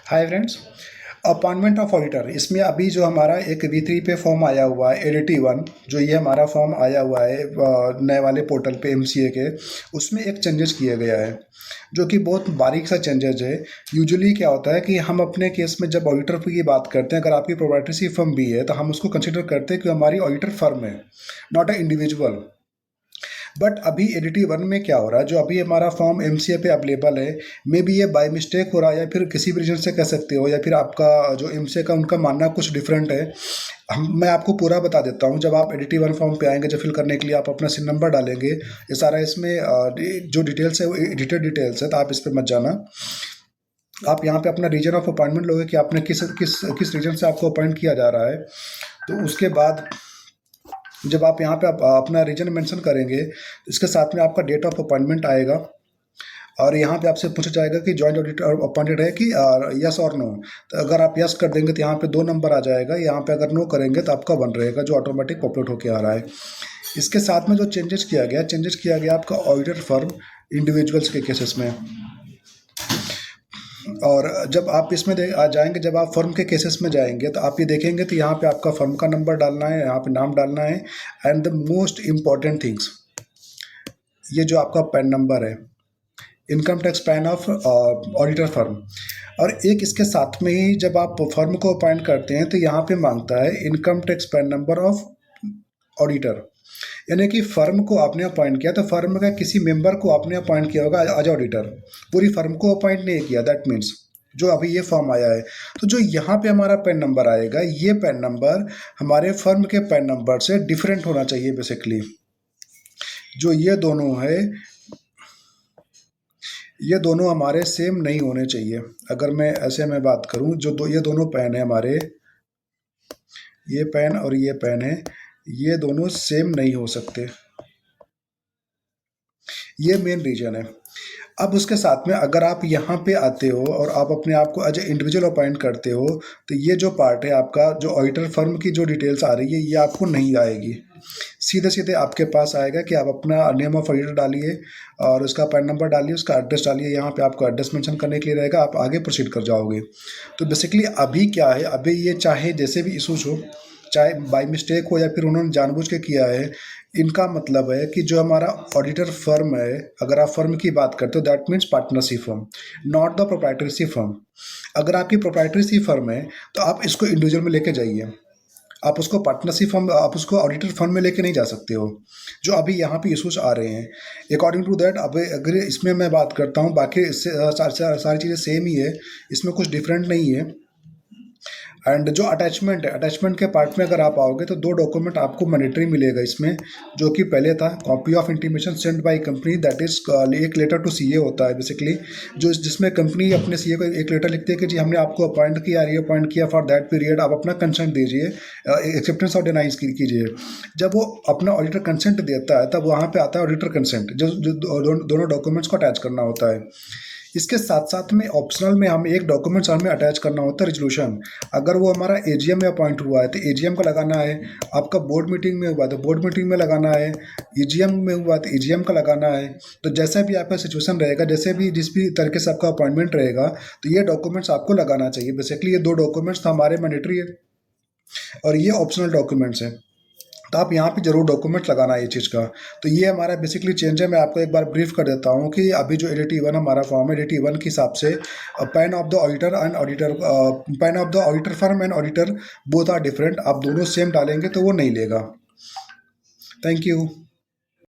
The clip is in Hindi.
Hi friends. Appointment of auditor, इसमें अभी जो हमारा एक V3 पे फॉर्म आया हुआ है ADT1, जो ये हमारा फॉर्म आया हुआ है नए वाले पोर्टल पे MCA के, उसमें एक चेंजेस किया गया है जो कि बहुत बारीक सा चेंजेस है। यूजुअली क्या होता है कि हम अपने केस में जब ऑडिटर की बात करते हैं, अगर आपकी प्रोप्राइटरशिप फर्म भी है तो हम उसको कंसिडर करते हैं कि हमारी ऑडिटर फर्म है, नॉट अ इंडिविजुअल। बट अभी ADT1 में क्या हो रहा है, जो अभी हमारा फॉर्म MCA पे अवेलेबल है, मे बी ये बाय मिस्टेक हो रहा है या फिर किसी भी रीजन से कह सकते हो, या फिर आपका जो MCA का उनका मानना कुछ डिफरेंट है। मैं आपको पूरा बता देता हूँ। जब आप ADT1 फॉर्म पे आएंगे, जब फिल करने के लिए आप अपना सिन नंबर डालेंगे, ये सारा इसमें जो डिटेल्स है वो एडिटेड डिटेल्स है, तो आप इस पर मत जाना। आप यहाँ पे अपना रीजन ऑफ अपॉइंटमेंट लोगे कि आपने किस किस किस रीजन से आपको अपॉइंट किया जा रहा है। तो उसके बाद जब आप यहाँ पे अपना रीजन मेंशन करेंगे, इसके साथ में आपका डेट ऑफ अपॉइंटमेंट आएगा और यहाँ पे आपसे पूछा जाएगा कि जॉइंट ऑडिटर अपॉइंटेड है कि यस और नो। तो अगर आप यस कर देंगे तो यहाँ पे 2 नंबर आ जाएगा, यहाँ पे अगर नो करेंगे तो आपका 1 रहेगा, जो ऑटोमेटिक पॉपुलेट होके आ रहा है। इसके साथ में जो चेंजेस किया गया आपका ऑडिटर फर्म इंडिविजुअल्स के केसेस में। और जब आप इसमें आ जाएंगे, जब आप फर्म के केसेस में जाएंगे तो आप ये देखेंगे तो यहाँ पे आपका फर्म का नंबर डालना है, यहाँ पे नाम डालना है, and the most important things, ये जो आपका पैन नंबर है, income tax pan of auditor firm. और एक इसके साथ में ही जब आप फर्म को अपॉइंट करते हैं तो यहाँ पे मांगता है income tax pan number of auditor. यानी कि फर्म को आपने अपॉइंट किया तो फर्म का किसी मेंबर को आपने अपॉइंट किया होगा एज ऑडिटर, पूरी फर्म को अपॉइंट नहीं किया। दैट मीन्स जो अभी ये फॉर्म आया है, तो जो यहाँ पे हमारा पैन नंबर आएगा, ये पैन नंबर हमारे फर्म के पैन नंबर से डिफरेंट होना चाहिए बेसिकली। जो ये दोनों है, ये दोनों हमारे सेम नहीं होने चाहिए। अगर मैं ऐसे में बात करूं, ये दोनों पैन है हमारे, ये पैन और ये पैन है, ये दोनों सेम नहीं हो सकते। ये मेन रीजन है। अब उसके साथ में अगर आप यहाँ पे आते हो और आप अपने आप को एज ए इंडिविजुअल अपॉइंट करते हो, तो ये जो पार्ट है आपका, जो ऑडिटर फर्म की जो डिटेल्स आ रही है, ये आपको नहीं आएगी। सीधे सीधे आपके पास आएगा कि आप अपना नेम ऑफ ऑडिटर डालिए और उसका पैन नंबर डालिए, उसका एड्रेस डालिए। यहाँ पे आपको एड्रेस मेंशन करने के लिए रहेगा, आप आगे प्रोसीड कर जाओगे। तो बेसिकली अभी क्या है, अभी ये चाहे जैसे भी इशूज हो, चाहे बाय मिस्टेक हो या फिर उन्होंने जानबूझ के किया है, इनका मतलब है कि जो हमारा ऑडिटर फर्म है, अगर आप फर्म की बात करते हो, that means partnership firm, not the proprietorship firm. अगर आपकी प्रोप्राइटरशिप फर्म है तो आप इसको इंडिविजुअल में लेके जाइए, आप उसको पार्टनरशिप फर्म, आप उसको ऑडिटर फर्म में लेके नहीं जा सकते हो, जो अभी यहाँ पे इशूज आ रहे हैं। अकॉर्डिंग टू दैट, अब अगर इसमें मैं बात करता हूँ, बाकी इससे सारी चीज़ें सेम ही है, इसमें कुछ डिफरेंट नहीं है। एंड जो अटैचमेंट है, अटैचमेंट के पार्ट में अगर आप आओगे तो 2 डॉक्यूमेंट आपको मैंडेटरी मिलेगा इसमें, जो कि पहले था copy of intimation send by company, that is एक लेटर टू CA होता है बेसिकली, जो जिसमें कंपनी अपने CA को एक लेटर लिखती है कि जी हमने आपको अपॉइंट किया, रीअपॉइंट किया फॉर दैट पीरियड, आप अपना कंसेंट दीजिए, एक्सेप्टेंस और डिनाइज कीजिए। जब वो अपना ऑडिटर कंसेंट देता है तब वहाँ पे आता है ऑडिटर कंसेंट, जो दोनों डॉक्यूमेंट्स को अटैच करना होता है। इसके साथ साथ में ऑप्शनल में हम एक डॉक्यूमेंट्स हमें अटैच करना होता है, रेजोल्यूशन। अगर वो हमारा AGM में अपॉइंट हुआ है तो AGM का लगाना है, आपका बोर्ड मीटिंग में हुआ तो बोर्ड मीटिंग में लगाना है, EGM में हुआ तो EGM का लगाना है। तो जैसा भी आपका सिचुएशन रहेगा, जैसे भी जिस भी तरीके से आपका अपॉइंटमेंट रहेगा, तो ये डॉक्यूमेंट्स आपको लगाना चाहिए। बेसिकली ये 2 डॉक्यूमेंट्स तो हमारे मैंडेटरी है और ये ऑप्शनल डॉक्यूमेंट्स हैं, तो आप यहाँ पे जरूर डॉक्यूमेंट लगाना है ये चीज़ का। तो ये हमारा बेसिकली चेंज है। मैं आपको एक बार ब्रीफ कर देता हूँ कि अभी जो ADT1 हमारा फॉर्म है, ADT1 के हिसाब से PAN of the auditor and auditor, PAN of the auditor firm and auditor both are different. आप दोनों सेम डालेंगे तो वो नहीं लेगा। Thank you.